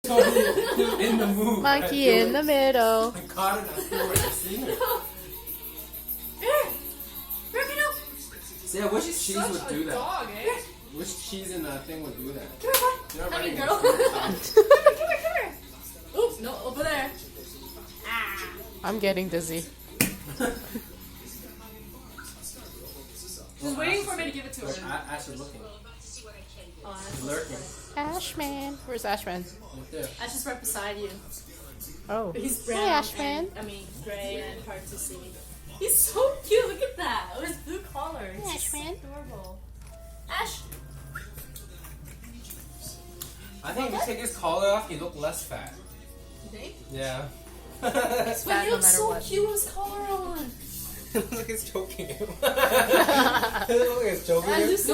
Totally in the mood. I Monkey feel in like- the middle. I caught it. I feel like I've seen it. So yeah, which cheese Such would a do that? dog, eh? Which cheese in that thing would do that? Come here, You're not I mean, ready girl. to- Come here. Oops, no, over there. Ah. I'm getting dizzy. She's waiting for me to give it to Look, her. Ash is looking. Oh, He's lurking. Ashman. Where's Ashman? Right there. Ash is right beside you. Oh. He's brown. Hi, Ashman. And, I mean, gray and hard to see. He's so cute. Look at that. With his blue collar. It's Hi, just Ashman. adorable. Ash. I think if you take his collar off, he look less fat. You think? Yeah. Fat But he no looks matter so what. cute with his collar on. Look like he's choking him. Look like he's choking And him. Lucy